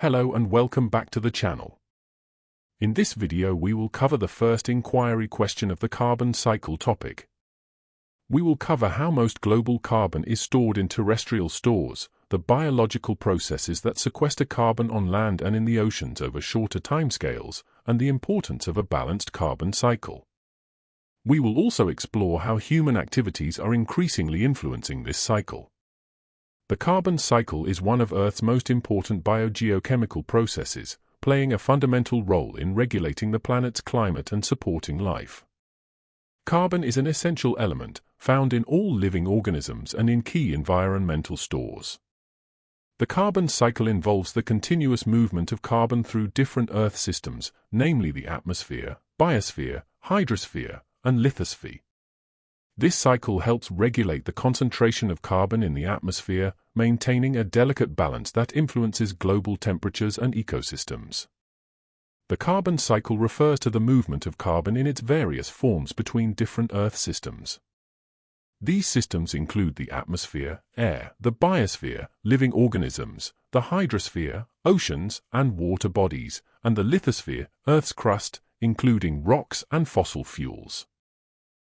Hello and welcome back to the channel. In this video we will cover the first inquiry question of the carbon cycle topic. We will cover how most global carbon is stored in terrestrial stores, the biological processes that sequester carbon on land and in the oceans over shorter timescales, and the importance of a balanced carbon cycle. We will also explore how human activities are increasingly influencing this cycle. The carbon cycle is one of Earth's most important biogeochemical processes, playing a fundamental role in regulating the planet's climate and supporting life. Carbon is an essential element, found in all living organisms and in key environmental stores. The carbon cycle involves the continuous movement of carbon through different Earth systems, namely the atmosphere, biosphere, hydrosphere, and lithosphere. This cycle helps regulate the concentration of carbon in the atmosphere, maintaining a delicate balance that influences global temperatures and ecosystems. The carbon cycle refers to the movement of carbon in its various forms between different Earth systems. These systems include the atmosphere, air, the biosphere, living organisms, the hydrosphere, oceans and water bodies, and the lithosphere, Earth's crust, including rocks and fossil fuels.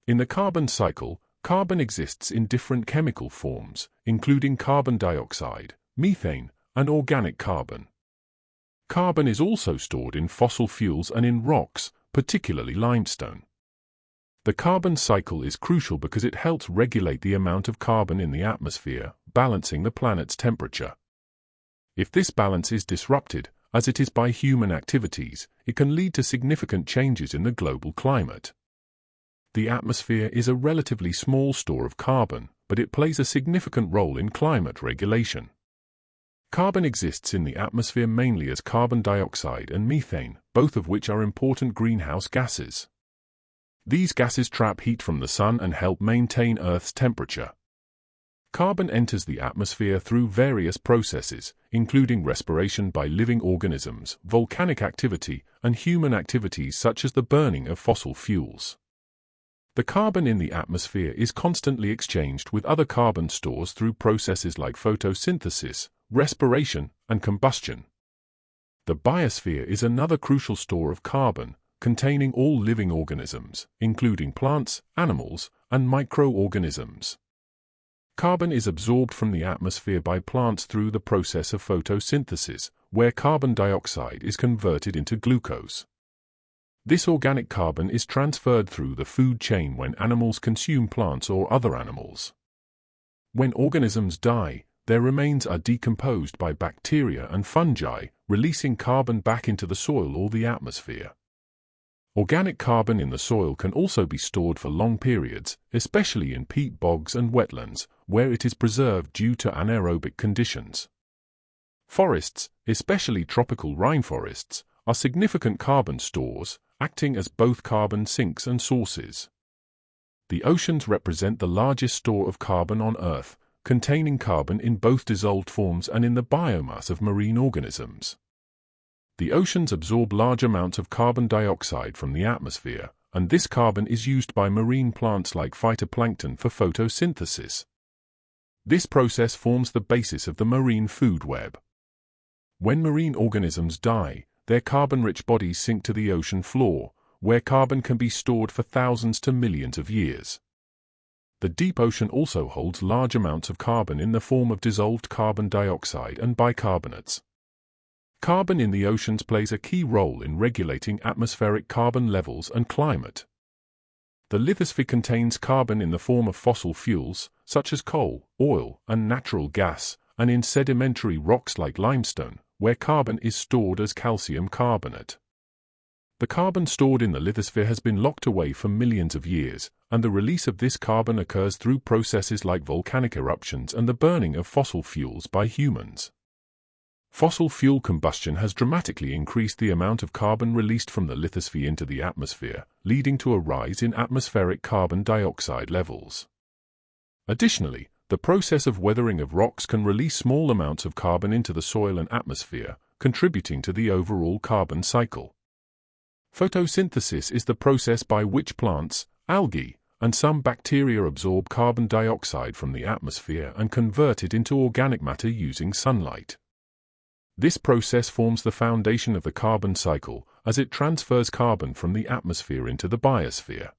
In the carbon cycle, carbon exists in different chemical forms, including carbon dioxide, methane, and organic carbon. Carbon is also stored in fossil fuels and in rocks, particularly limestone. The carbon cycle is crucial because it helps regulate the amount of carbon in the atmosphere, balancing the planet's temperature. If this balance is disrupted, as it is by human activities, it can lead to significant changes in the global climate. The atmosphere is a relatively small store of carbon, but it plays a significant role in climate regulation. Carbon exists in the atmosphere mainly as carbon dioxide and methane, both of which are important greenhouse gases. These gases trap heat from the sun and help maintain Earth's temperature. Carbon enters the atmosphere through various processes, including respiration by living organisms, volcanic activity, and human activities such as the burning of fossil fuels. The carbon in the atmosphere is constantly exchanged with other carbon stores through processes like photosynthesis, respiration, and combustion. The biosphere is another crucial store of carbon, containing all living organisms, including plants, animals, and microorganisms. Carbon is absorbed from the atmosphere by plants through the process of photosynthesis, where carbon dioxide is converted into glucose. This organic carbon is transferred through the food chain when animals consume plants or other animals. When organisms die, their remains are decomposed by bacteria and fungi, releasing carbon back into the soil or the atmosphere. Organic carbon in the soil can also be stored for long periods, especially in peat bogs and wetlands, where it is preserved due to anaerobic conditions. Forests, especially tropical rainforests, are significant carbon stores, acting as both carbon sinks and sources. The oceans represent the largest store of carbon on Earth, containing carbon in both dissolved forms and in the biomass of marine organisms. The oceans absorb large amounts of carbon dioxide from the atmosphere, and this carbon is used by marine plants like phytoplankton for photosynthesis. This process forms the basis of the marine food web. When marine organisms die, their carbon-rich bodies sink to the ocean floor, where carbon can be stored for thousands to millions of years. The deep ocean also holds large amounts of carbon in the form of dissolved carbon dioxide and bicarbonates. Carbon in the oceans plays a key role in regulating atmospheric carbon levels and climate. The lithosphere contains carbon in the form of fossil fuels, such as coal, oil, and natural gas, and in sedimentary rocks like limestone, where carbon is stored as calcium carbonate. The carbon stored in the lithosphere has been locked away for millions of years, and the release of this carbon occurs through processes like volcanic eruptions and the burning of fossil fuels by humans. Fossil fuel combustion has dramatically increased the amount of carbon released from the lithosphere into the atmosphere, leading to a rise in atmospheric carbon dioxide levels. Additionally, the process of weathering of rocks can release small amounts of carbon into the soil and atmosphere, contributing to the overall carbon cycle. Photosynthesis is the process by which plants, algae, and some bacteria absorb carbon dioxide from the atmosphere and convert it into organic matter using sunlight. This process forms the foundation of the carbon cycle as it transfers carbon from the atmosphere into the biosphere.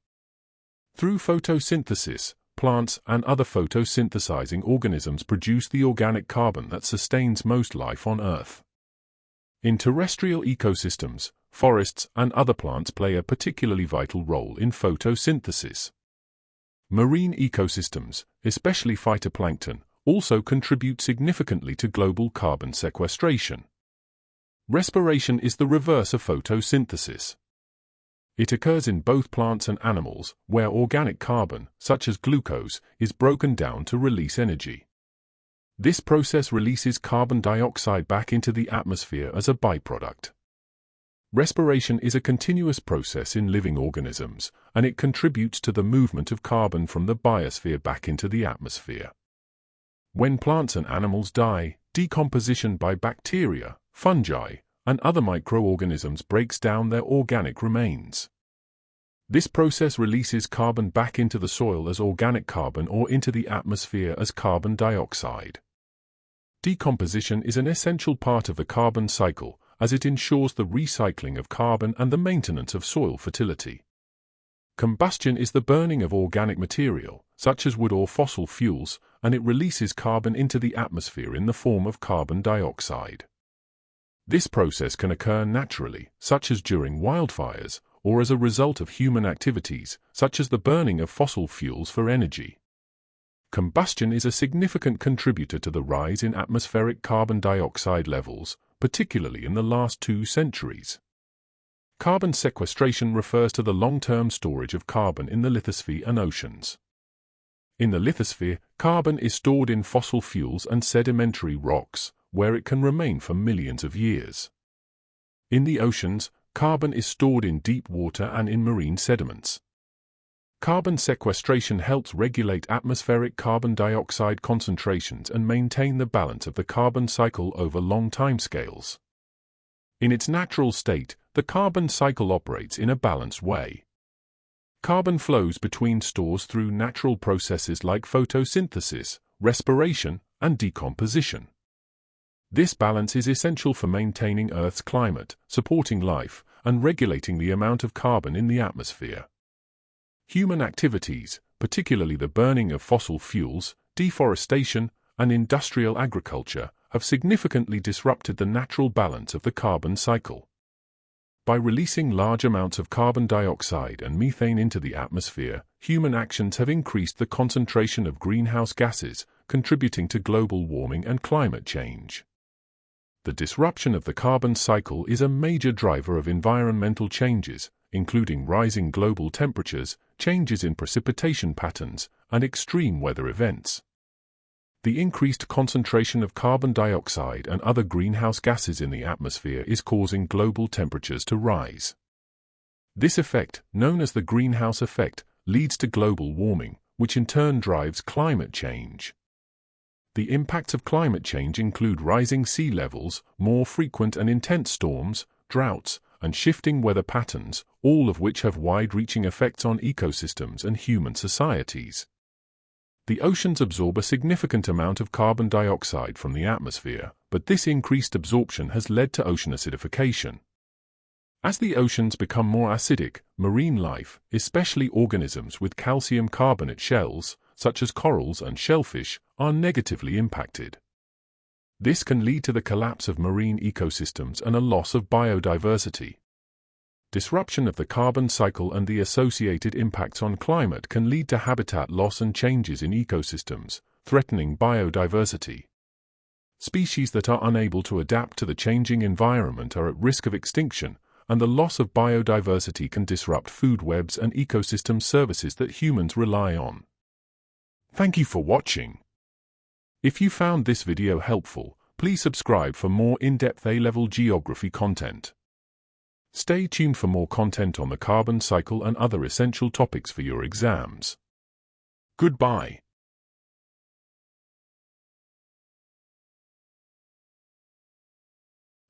Through photosynthesis, plants and other photosynthesizing organisms produce the organic carbon that sustains most life on Earth. In terrestrial ecosystems, forests and other plants play a particularly vital role in photosynthesis. Marine ecosystems, especially phytoplankton, also contribute significantly to global carbon sequestration. Respiration is the reverse of photosynthesis. It occurs in both plants and animals, where organic carbon, such as glucose, is broken down to release energy. This process releases carbon dioxide back into the atmosphere as a byproduct. Respiration is a continuous process in living organisms, and it contributes to the movement of carbon from the biosphere back into the atmosphere. When plants and animals die, decomposition by bacteria, fungi, and other microorganisms breaks down their organic remains. This process releases carbon back into the soil as organic carbon or into the atmosphere as carbon dioxide. Decomposition is an essential part of the carbon cycle, as it ensures the recycling of carbon and the maintenance of soil fertility. Combustion is the burning of organic material, such as wood or fossil fuels, and it releases carbon into the atmosphere in the form of carbon dioxide. This process can occur naturally, such as during wildfires, or as a result of human activities, such as the burning of fossil fuels for energy. Combustion is a significant contributor to the rise in atmospheric carbon dioxide levels, particularly in the last 2 centuries. Carbon sequestration refers to the long-term storage of carbon in the lithosphere and oceans. In the lithosphere, carbon is stored in fossil fuels and sedimentary rocks, where it can remain for millions of years. In the oceans, carbon is stored in deep water and in marine sediments. Carbon sequestration helps regulate atmospheric carbon dioxide concentrations and maintain the balance of the carbon cycle over long timescales. In its natural state, the carbon cycle operates in a balanced way. Carbon flows between stores through natural processes like photosynthesis, respiration, and decomposition. This balance is essential for maintaining Earth's climate, supporting life, and regulating the amount of carbon in the atmosphere. Human activities, particularly the burning of fossil fuels, deforestation, and industrial agriculture, have significantly disrupted the natural balance of the carbon cycle. By releasing large amounts of carbon dioxide and methane into the atmosphere, human actions have increased the concentration of greenhouse gases, contributing to global warming and climate change. The disruption of the carbon cycle is a major driver of environmental changes, including rising global temperatures, changes in precipitation patterns, and extreme weather events. The increased concentration of carbon dioxide and other greenhouse gases in the atmosphere is causing global temperatures to rise. This effect, known as the greenhouse effect, leads to global warming, which in turn drives climate change. The impacts of climate change include rising sea levels, more frequent and intense storms, droughts, and shifting weather patterns, all of which have wide-reaching effects on ecosystems and human societies. The oceans absorb a significant amount of carbon dioxide from the atmosphere, but this increased absorption has led to ocean acidification. As the oceans become more acidic, marine life, especially organisms with calcium carbonate shells, such as corals and shellfish, are negatively impacted. This can lead to the collapse of marine ecosystems and a loss of biodiversity. Disruption of the carbon cycle and the associated impacts on climate can lead to habitat loss and changes in ecosystems, threatening biodiversity. Species that are unable to adapt to the changing environment are at risk of extinction, and the loss of biodiversity can disrupt food webs and ecosystem services that humans rely on. Thank you for watching. If you found this video helpful, please subscribe for more in-depth A-level geography content. Stay tuned for more content on the carbon cycle and other essential topics for your exams. Goodbye.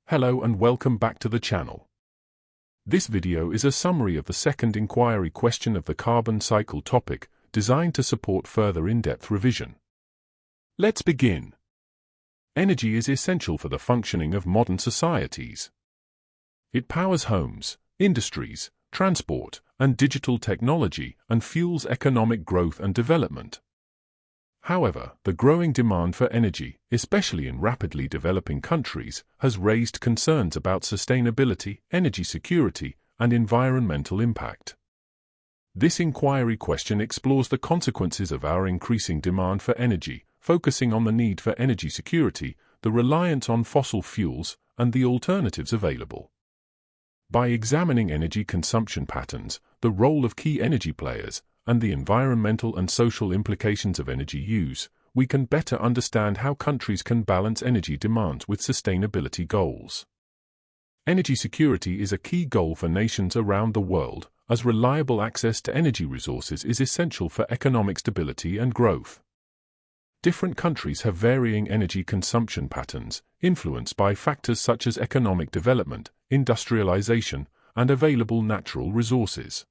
Hello and welcome back to the channel. This video is a summary of the second inquiry question of the carbon cycle topic, designed to support further in-depth revision. Let's begin. Energy is essential for the functioning of modern societies. It powers homes, industries, transport, and digital technology, and fuels economic growth and development. However, the growing demand for energy, especially in rapidly developing countries, has raised concerns about sustainability, energy security, and environmental impact. This inquiry question explores the consequences of our increasing demand for energy, focusing on the need for energy security, the reliance on fossil fuels, and the alternatives available. By examining energy consumption patterns, the role of key energy players, and the environmental and social implications of energy use, we can better understand how countries can balance energy demands with sustainability goals. Energy security is a key goal for nations around the world, as reliable access to energy resources is essential for economic stability and growth. Different countries have varying energy consumption patterns, influenced by factors such as economic development, industrialization, and available natural resources.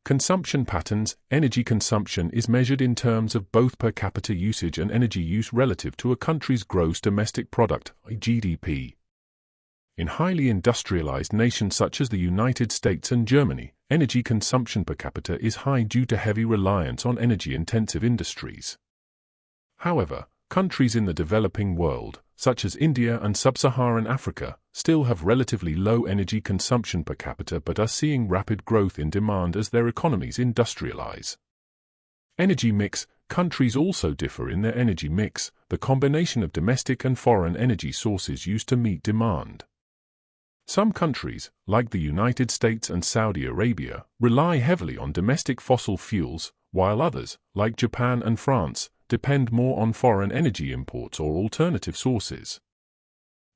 Consumption patterns. Energy consumption is measured in terms of both per capita usage and energy use relative to a country's gross domestic product, GDP. In highly industrialized nations such as the United States and Germany, energy consumption per capita is high due to heavy reliance on energy-intensive industries. However, countries in the developing world, such as India and Sub-Saharan Africa, still have relatively low energy consumption per capita but are seeing rapid growth in demand as their economies industrialize. Energy mix. Countries also differ in their energy mix, the combination of domestic and foreign energy sources used to meet demand. Some countries, like the United States and Saudi Arabia, rely heavily on domestic fossil fuels, while others, like Japan and France, depend more on foreign energy imports or alternative sources.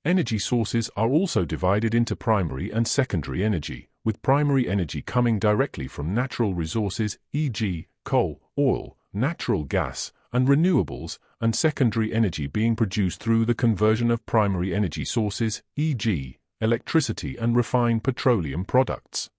Energy sources are also divided into primary and secondary energy, with primary energy coming directly from natural resources, e.g., coal, oil, natural gas, and renewables, and secondary energy being produced through the conversion of primary energy sources, e.g., electricity and refined petroleum products.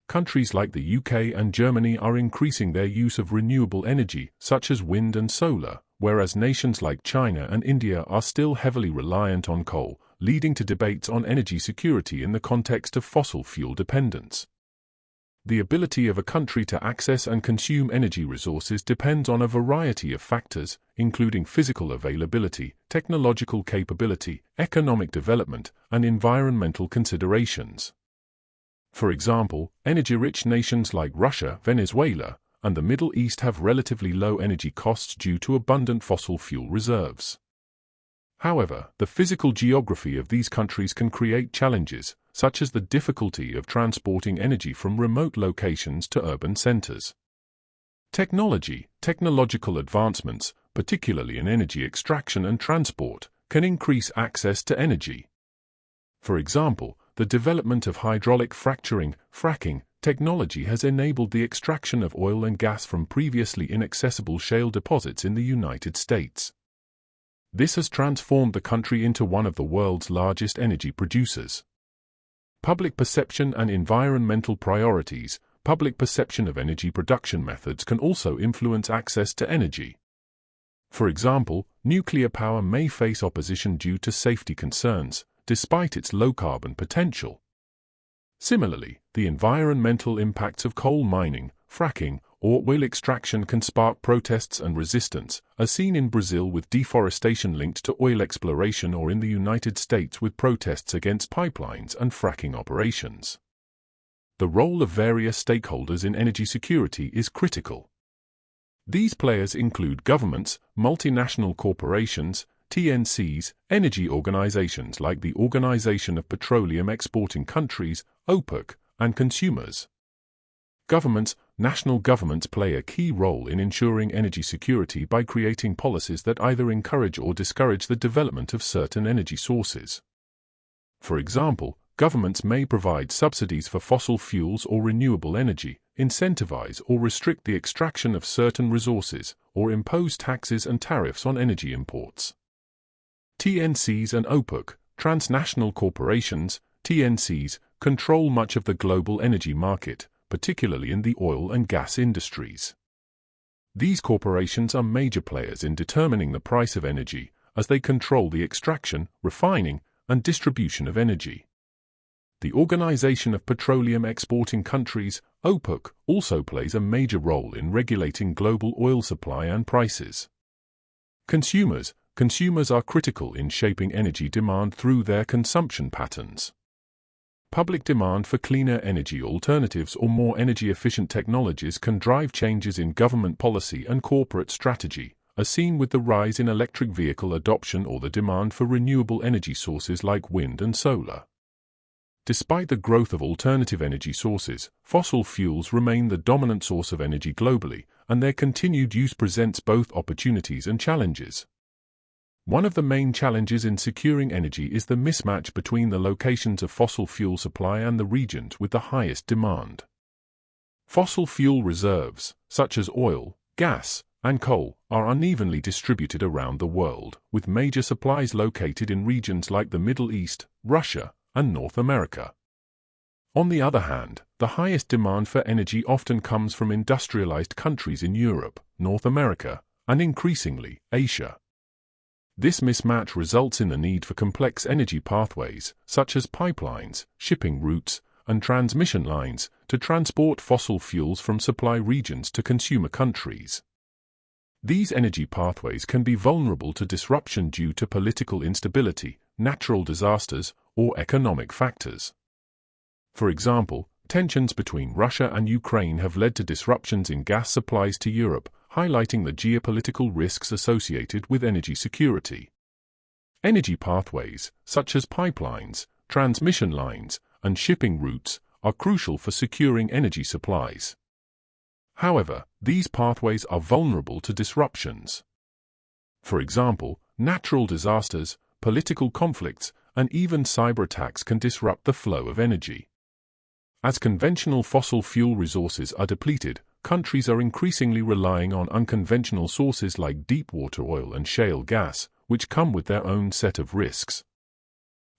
Countries like the UK and Germany are increasing their use of renewable energy, such as wind and solar, whereas nations like China and India are still heavily reliant on coal, leading to debates on energy security in the context of fossil fuel dependence. The ability of a country to access and consume energy resources depends on a variety of factors, including physical availability, technological capability, economic development, and environmental considerations. For example, energy-rich nations like Russia, Venezuela, and the Middle East have relatively low energy costs due to abundant fossil fuel reserves. However, the physical geography of these countries can create challenges, such as the difficulty of transporting energy from remote locations to urban centers. Technological advancements, particularly in energy extraction and transport, can increase access to energy. For example, the development of hydraulic fracturing, fracking, technology has enabled the extraction of oil and gas from previously inaccessible shale deposits in the United States. This has transformed the country into one of the world's largest energy producers. Public perception and environmental priorities. Public perception of energy production methods can also influence access to energy. For example, nuclear power may face opposition due to safety concerns, despite its low-carbon potential. Similarly, the environmental impacts of coal mining, fracking, or oil extraction can spark protests and resistance, as seen in Brazil with deforestation linked to oil exploration or in the United States with protests against pipelines and fracking operations. The role of various stakeholders in energy security is critical. These players include governments, multinational corporations, TNCs, energy organizations like the Organization of Petroleum Exporting Countries, OPEC, and consumers. National governments play a key role in ensuring energy security by creating policies that either encourage or discourage the development of certain energy sources. For example, governments may provide subsidies for fossil fuels or renewable energy, incentivize or restrict the extraction of certain resources, or impose taxes and tariffs on energy imports. TNCs and OPEC, transnational corporations, TNCs, control much of the global energy market, particularly in the oil and gas industries. These corporations are major players in determining the price of energy, as they control the extraction, refining, and distribution of energy. The Organization of Petroleum Exporting Countries, OPEC, also plays a major role in regulating global oil supply and prices. Consumers are critical in shaping energy demand through their consumption patterns. Public demand for cleaner energy alternatives or more energy-efficient technologies can drive changes in government policy and corporate strategy, as seen with the rise in electric vehicle adoption or the demand for renewable energy sources like wind and solar. Despite the growth of alternative energy sources, fossil fuels remain the dominant source of energy globally, and their continued use presents both opportunities and challenges. One of the main challenges in securing energy is the mismatch between the locations of fossil fuel supply and the regions with the highest demand. Fossil fuel reserves, such as oil, gas, and coal, are unevenly distributed around the world, with major supplies located in regions like the Middle East, Russia, and North America. On the other hand, the highest demand for energy often comes from industrialized countries in Europe, North America, and increasingly, Asia. This mismatch results in the need for complex energy pathways, such as pipelines, shipping routes, and transmission lines, to transport fossil fuels from supply regions to consumer countries. These energy pathways can be vulnerable to disruption due to political instability, natural disasters, or economic factors. For example, tensions between Russia and Ukraine have led to disruptions in gas supplies to Europe, highlighting the geopolitical risks associated with energy security. Energy pathways, such as pipelines, transmission lines, and shipping routes, are crucial for securing energy supplies. However, these pathways are vulnerable to disruptions. For example, natural disasters, political conflicts, and even cyber attacks can disrupt the flow of energy. As conventional fossil fuel resources are depleted, countries are increasingly relying on unconventional sources like deepwater oil and shale gas, which come with their own set of risks.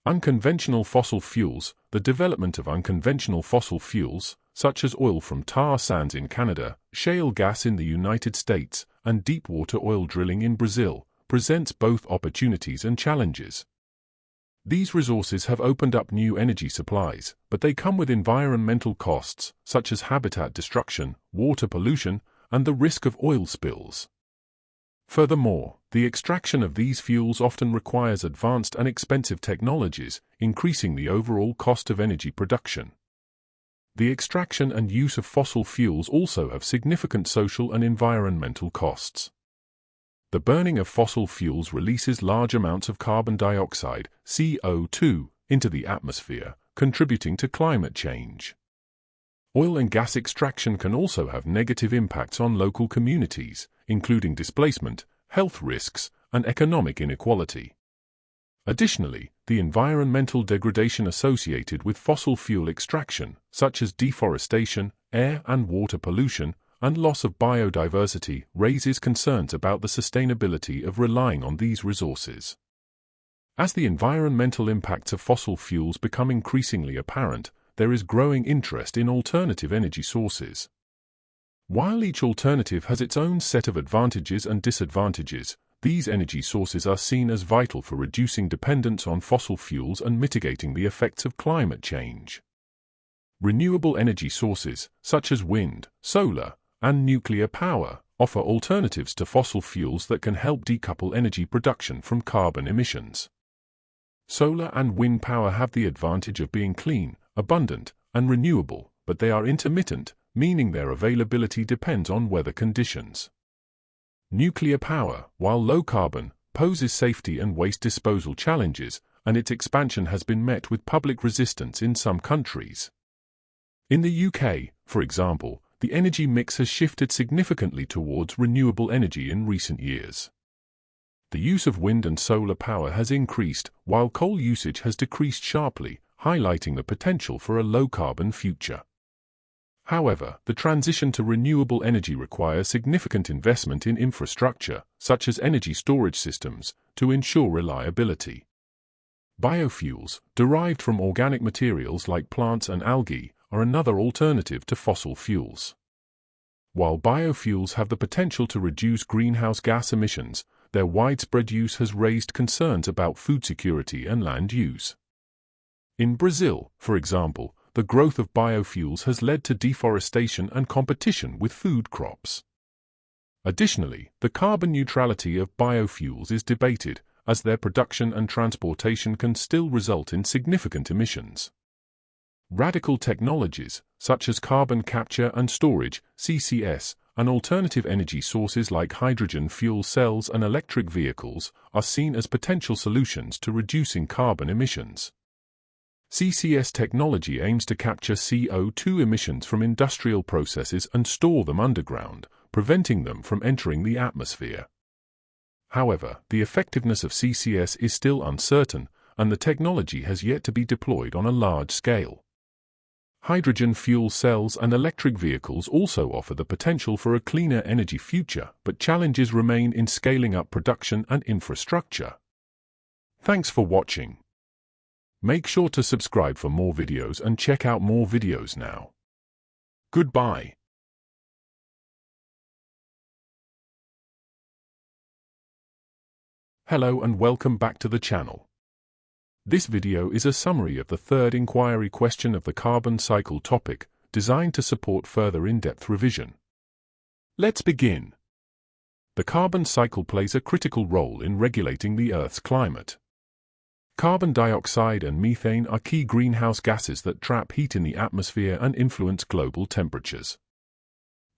Unconventional fossil fuels. The development of unconventional fossil fuels, such as oil from tar sands in Canada, shale gas in the United States, and deepwater oil drilling in Brazil, presents both opportunities and challenges. These resources have opened up new energy supplies, but they come with environmental costs, such as habitat destruction, water pollution, and the risk of oil spills. Furthermore, the extraction of these fuels often requires advanced and expensive technologies, increasing the overall cost of energy production. The extraction and use of fossil fuels also have significant social and environmental costs. The burning of fossil fuels releases large amounts of carbon dioxide, CO2, into the atmosphere, contributing to climate change. Oil and gas extraction can also have negative impacts on local communities, including displacement, health risks, and economic inequality. Additionally, the environmental degradation associated with fossil fuel extraction, such as deforestation, air and water pollution, and loss of biodiversity, raises concerns about the sustainability of relying on these resources. As the environmental impacts of fossil fuels become increasingly apparent, there is growing interest in alternative energy sources. While each alternative has its own set of advantages and disadvantages, these energy sources are seen as vital for reducing dependence on fossil fuels and mitigating the effects of climate change. Renewable energy sources, such as wind, solar, and nuclear power, offer alternatives to fossil fuels that can help decouple energy production from carbon emissions. Solar and wind power have the advantage of being clean, abundant, and renewable, but they are intermittent, meaning their availability depends on weather conditions. Nuclear power, while low carbon, poses safety and waste disposal challenges, and its expansion has been met with public resistance in some countries. In the UK, for example, the energy mix has shifted significantly towards renewable energy in recent years. The use of wind and solar power has increased, while coal usage has decreased sharply, highlighting the potential for a low-carbon future. However, the transition to renewable energy requires significant investment in infrastructure, such as energy storage systems, to ensure reliability. Biofuels, derived from organic materials like plants and algae, are another alternative to fossil fuels. While biofuels have the potential to reduce greenhouse gas emissions, their widespread use has raised concerns about food security and land use. In Brazil, for example, the growth of biofuels has led to deforestation and competition with food crops. Additionally, the carbon neutrality of biofuels is debated, as their production and transportation can still result in significant emissions. Radical technologies, such as carbon capture and storage, CCS, and alternative energy sources like hydrogen fuel cells and electric vehicles, are seen as potential solutions to reducing carbon emissions. CCS technology aims to capture CO2 emissions from industrial processes and store them underground, preventing them from entering the atmosphere. However, the effectiveness of CCS is still uncertain, and the technology has yet to be deployed on a large scale. Hydrogen fuel cells and electric vehicles also offer the potential for a cleaner energy future, but challenges remain in scaling up production and infrastructure. Thanks for watching. Make sure to subscribe for more videos and check out more videos now. Goodbye. Hello and welcome back to the channel. This video is a summary of the third inquiry question of the carbon cycle topic, designed to support further in-depth revision. Let's begin. The carbon cycle plays a critical role in regulating the Earth's climate. Carbon dioxide and methane are key greenhouse gases that trap heat in the atmosphere and influence global temperatures.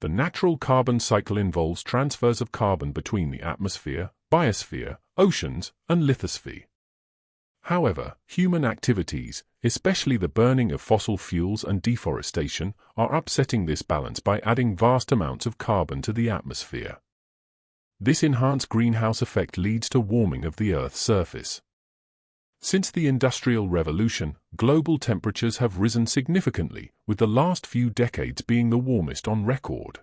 The natural carbon cycle involves transfers of carbon between the atmosphere, biosphere, oceans, and lithosphere. However, human activities, especially the burning of fossil fuels and deforestation, are upsetting this balance by adding vast amounts of carbon to the atmosphere. This enhanced greenhouse effect leads to warming of the Earth's surface. Since the Industrial Revolution, global temperatures have risen significantly, with the last few decades being the warmest on record.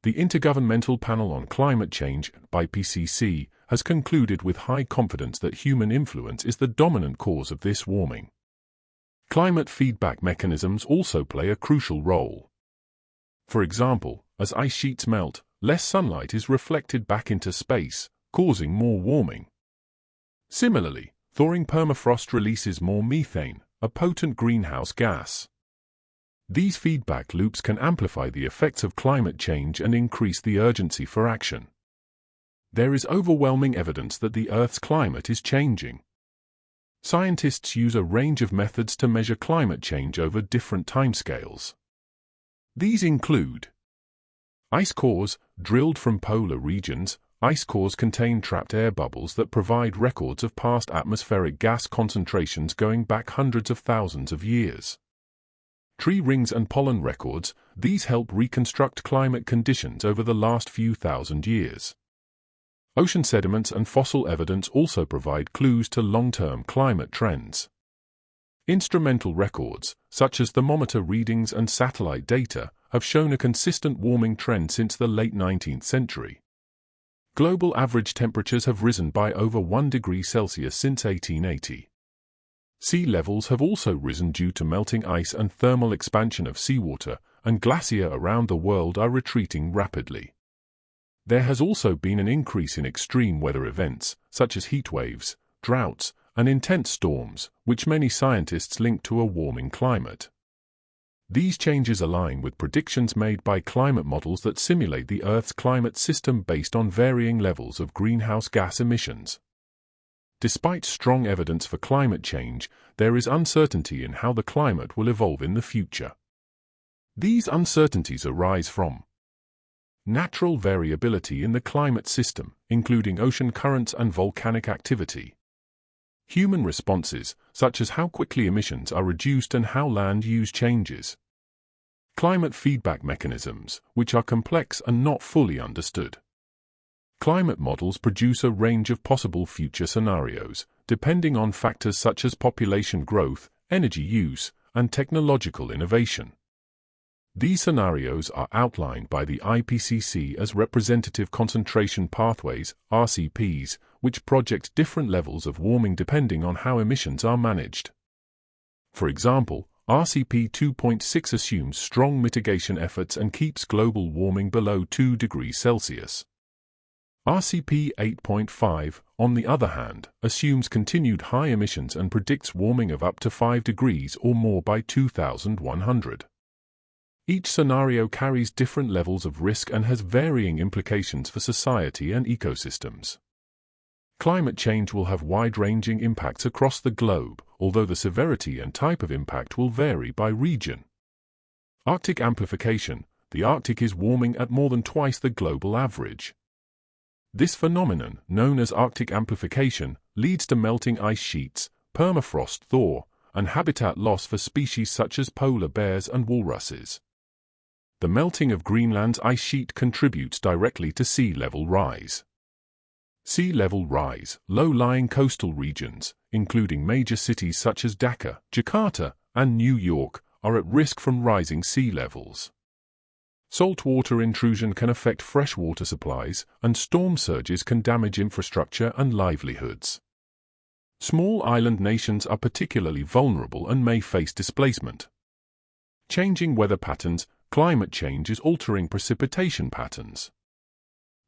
The Intergovernmental Panel on Climate Change, IPCC, has concluded with high confidence that human influence is the dominant cause of this warming. Climate feedback mechanisms also play a crucial role. For example, as ice sheets melt, less sunlight is reflected back into space, causing more warming. Similarly, thawing permafrost releases more methane, a potent greenhouse gas. These feedback loops can amplify the effects of climate change and increase the urgency for action. There is overwhelming evidence that the Earth's climate is changing. Scientists use a range of methods to measure climate change over different timescales. These include ice cores, drilled from polar regions. Ice cores contain trapped air bubbles that provide records of past atmospheric gas concentrations going back hundreds of thousands of years. Tree rings and pollen records, these help reconstruct climate conditions over the last few thousand years. Ocean sediments and fossil evidence also provide clues to long-term climate trends. Instrumental records, such as thermometer readings and satellite data, have shown a consistent warming trend since the late 19th century. Global average temperatures have risen by over 1 degree Celsius since 1880. Sea levels have also risen due to melting ice and thermal expansion of seawater, and glaciers around the world are retreating rapidly. There has also been an increase in extreme weather events, such as heat waves, droughts, and intense storms, which many scientists link to a warming climate. These changes align with predictions made by climate models that simulate the Earth's climate system based on varying levels of greenhouse gas emissions. Despite strong evidence for climate change, there is uncertainty in how the climate will evolve in the future. These uncertainties arise from natural variability in the climate system, including ocean currents and volcanic activity. Human responses, such as how quickly emissions are reduced and how land use changes. Climate feedback mechanisms, which are complex and not fully understood. Climate models produce a range of possible future scenarios, depending on factors such as population growth, energy use, and technological innovation. These scenarios are outlined by the IPCC as representative concentration pathways, RCPs, which project different levels of warming depending on how emissions are managed. For example, RCP 2.6 assumes strong mitigation efforts and keeps global warming below 2 degrees Celsius. RCP 8.5, on the other hand, assumes continued high emissions and predicts warming of up to 5 degrees or more by 2100. Each scenario carries different levels of risk and has varying implications for society and ecosystems. Climate change will have wide-ranging impacts across the globe, although the severity and type of impact will vary by region. Arctic amplification. The Arctic is warming at more than twice the global average. This phenomenon, known as Arctic amplification, leads to melting ice sheets, permafrost thaw, and habitat loss for species such as polar bears and walruses. The melting of Greenland's ice sheet contributes directly to sea level rise. Sea level rise, low-lying coastal regions, including major cities such as Dhaka, Jakarta, and New York, are at risk from rising sea levels. Saltwater intrusion can affect freshwater supplies, and storm surges can damage infrastructure and livelihoods. Small island nations are particularly vulnerable and may face displacement. Changing weather patterns. Climate change is altering precipitation patterns.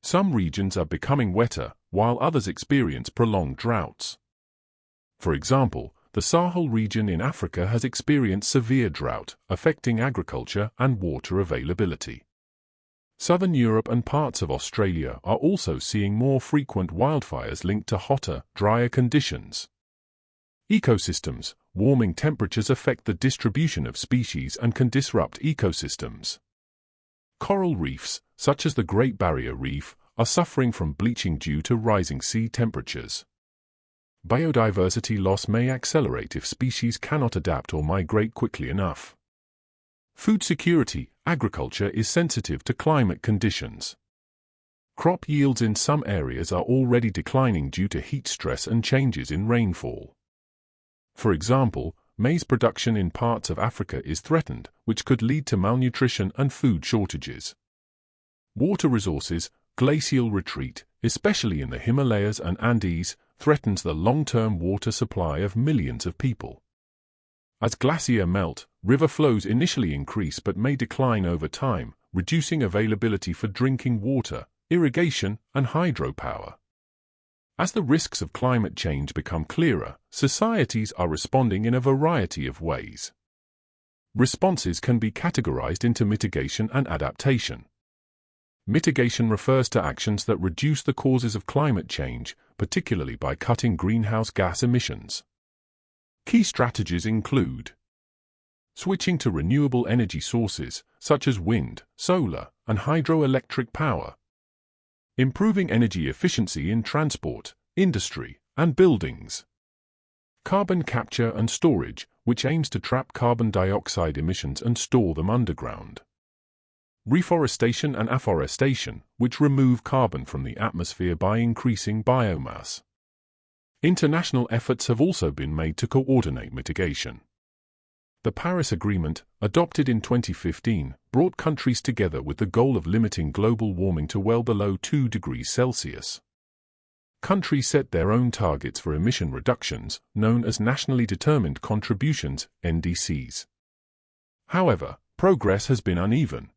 Some regions are becoming wetter, while others experience prolonged droughts. For example, the Sahel region in Africa has experienced severe drought, affecting agriculture and water availability. Southern Europe and parts of Australia are also seeing more frequent wildfires linked to hotter, drier conditions. Ecosystems. Warming temperatures affect the distribution of species and can disrupt ecosystems. Coral reefs, such as the Great Barrier Reef, are suffering from bleaching due to rising sea temperatures. Biodiversity loss may accelerate if species cannot adapt or migrate quickly enough. Food security. Agriculture is sensitive to climate conditions. Crop yields in some areas are already declining due to heat stress and changes in rainfall. For example, maize production in parts of Africa is threatened, which could lead to malnutrition and food shortages. Water resources. Glacial retreat, especially in the Himalayas and Andes, threatens the long-term water supply of millions of people. As glaciers melt, river flows initially increase but may decline over time, reducing availability for drinking water, irrigation, and hydropower. As the risks of climate change become clearer, societies are responding in a variety of ways. Responses can be categorized into mitigation and adaptation. Mitigation refers to actions that reduce the causes of climate change, particularly by cutting greenhouse gas emissions. Key strategies include switching to renewable energy sources, such as wind, solar, and hydroelectric power. Improving energy efficiency in transport, industry, and buildings. Carbon capture and storage, which aims to trap carbon dioxide emissions and store them underground. Reforestation and afforestation, which remove carbon from the atmosphere by increasing biomass. International efforts have also been made to coordinate mitigation. The Paris Agreement, adopted in 2015, brought countries together with the goal of limiting global warming to well below 2 degrees Celsius. Countries set their own targets for emission reductions, known as Nationally Determined Contributions, NDCs. However, progress has been uneven.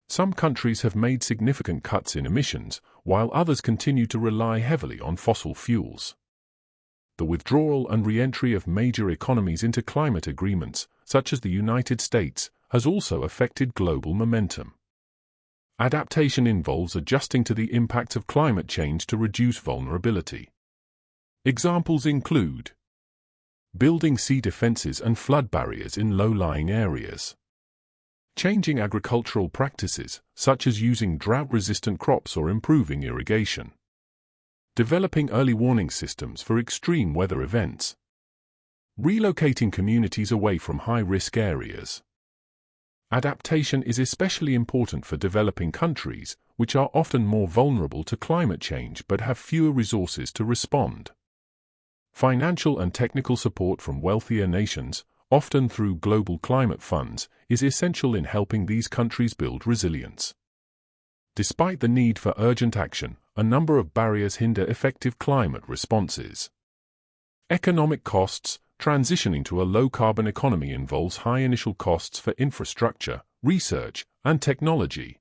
Some countries have made significant cuts in emissions, while others continue to rely heavily on fossil fuels. The withdrawal and re-entry of major economies into climate agreements, such as the United States, has also affected global momentum. Adaptation involves adjusting to the impacts of climate change to reduce vulnerability. Examples include building sea defenses and flood barriers in low-lying areas, changing agricultural practices, such as using drought-resistant crops or improving irrigation, developing early warning systems for extreme weather events, relocating communities away from high-risk areas. Adaptation is especially important for developing countries, which are often more vulnerable to climate change but have fewer resources to respond. Financial and technical support from wealthier nations, often through global climate funds, is essential in helping these countries build resilience. Despite the need for urgent action, a number of barriers hinder effective climate responses. Economic costs. Transitioning to a low-carbon economy involves high initial costs for infrastructure, research, and technology.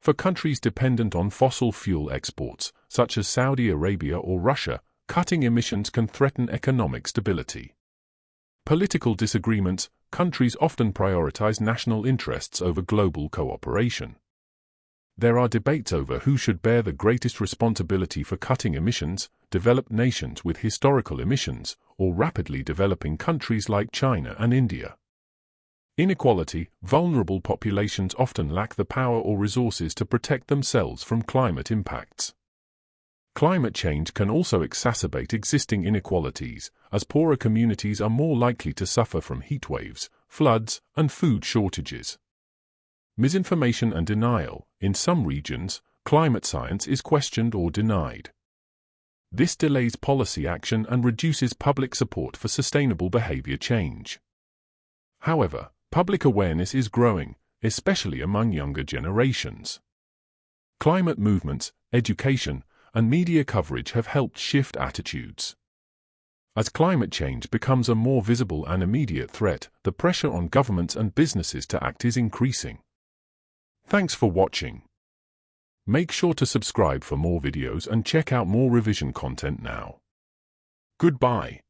For countries dependent on fossil fuel exports, such as Saudi Arabia or Russia, cutting emissions can threaten economic stability. Political disagreements. Countries often prioritize national interests over global cooperation. There are debates over who should bear the greatest responsibility for cutting emissions: developed nations with historical emissions, or rapidly developing countries like China and India. Inequality. Vulnerable populations often lack the power or resources to protect themselves from climate impacts. Climate change can also exacerbate existing inequalities, as poorer communities are more likely to suffer from heatwaves, floods, and food shortages. Misinformation and denial. In some regions, climate science is questioned or denied. This delays policy action and reduces public support for sustainable behavior change. However, public awareness is growing, especially among younger generations. Climate movements, education, and media coverage have helped shift attitudes. As climate change becomes a more visible and immediate threat, the pressure on governments and businesses to act is increasing. Thanks for watching. Make sure to subscribe for more videos and check out more revision content now. Goodbye.